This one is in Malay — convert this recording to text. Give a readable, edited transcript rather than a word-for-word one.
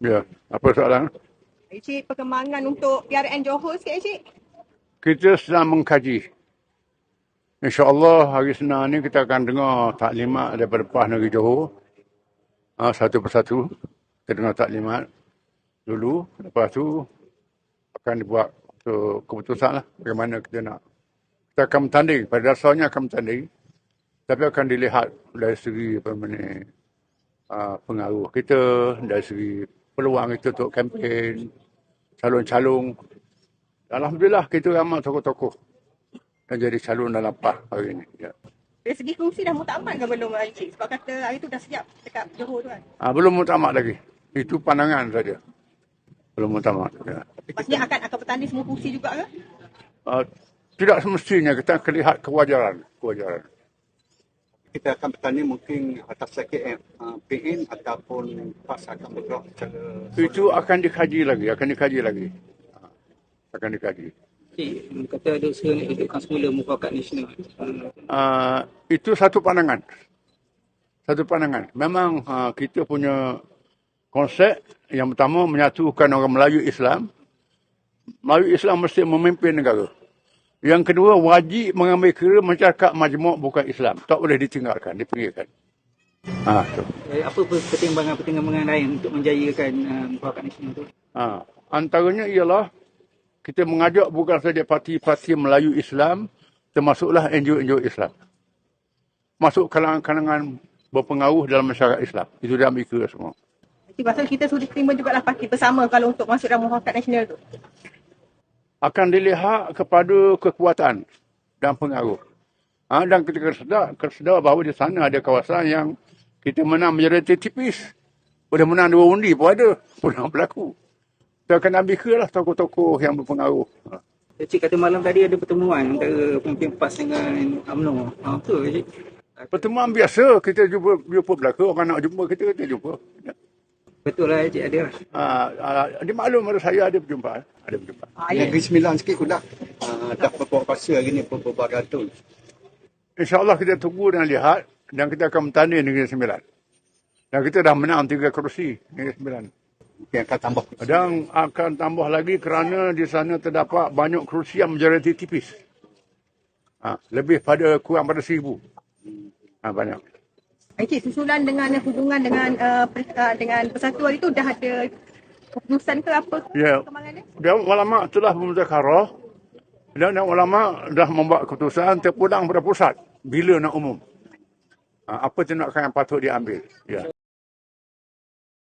Ya, apa soalan? Encik, perkembangan untuk PRN Johor sikit, Encik. Kita sedang mengkaji. InsyaAllah hari Senin ni kita akan dengar taklimat daripada PAS Negeri Johor. Satu persatu. Kita dengar taklimat dulu. Lepas tu akan dibuat keputusan lah. Bagaimana kita nak. Kita akan bertanding. Pada dasarnya akan bertanding. Tapi akan dilihat dari segi pengaruh kita. Dari segi peluang kita untuk kempen. Calon-calon. Alhamdulillah kita ramai tokoh-tokoh yang jadi calon dalam PAS hari ini. Ya. Dari segi kerusi dah muktamad ke belum, Encik? Sebab kata hari tu dah siap dekat Johor tu kan. Belum muktamad lagi. Itu pandangan saja. Belum muktamad. Ya. Maksudnya akan bertanding semua kerusi juga ke? Tidak semestinya kita akan lihat kewajaran. Kita akan bertanding mungkin atas sakit PN ataupun PAS akan bergerak secara... Itu akan dikaji lagi. Akan dikaji. Kata ada usaha nak hidupkan semula mufakat nasional. Itu satu pandangan. Memang kita punya konsep yang pertama menyatukan orang Melayu Islam. Melayu Islam mesti memimpin negara. Yang kedua, wajib mengambil kira masyarakat majmuk bukan Islam. Tak boleh ditinggalkan, dipinggirkan. Apa pertimbangan lain untuk menjayakan mufakat nasional itu? Antaranya ialah kita mengajak bukan saja parti-parti Melayu Islam, termasuklah NGO-NGO Islam. Masuk kalangan-kalangan berpengaruh dalam masyarakat Islam. Itu dia ambil kira semua. Pasal kita sudah terima jugalah parti bersama kalau untuk masuk dalam mufakat nasional tu. Akan dilihat kepada kekuatan dan pengaruh. Dan kita kesedar bahawa di sana ada kawasan yang kita menang majoriti tipis. Boleh menang 2 undi pun ada. Pernah berlaku. Kita akan ambil kira lah tokoh-tokoh yang berpengaruh. Cik kata malam tadi ada pertemuan antara pemimpin PAS dengan UMNO. Betul Cik? Pertemuan biasa. Kita jumpa belaka. Orang nak jumpa kita jumpa. Betul lah Cik ada. Dia maklum pada saya ada berjumpa. Negeri Sembilan sikit pula. Dah berbuat kuasa hari ni berbuat ratus. InsyaAllah kita tunggu dan lihat. Dan kita akan bertanding Negeri Sembilan. Dan kita dah menang 3 kerusi Negeri Sembilan. Mungkin akan tambah. Dan akan tambah lagi kerana di sana terdapat banyak kerusi yang majoriti tipis. Kurang pada 1,000. Banyak. Encik, susulan dengan hubungan dengan persatuan itu dah ada keputusan ke apa perkembangannya? Dan ulama telah bermuzakharah dan ulama dah membuat keputusan terpulang pada pusat bila nak umum. Apa tindakan yang patut diambil. Ya.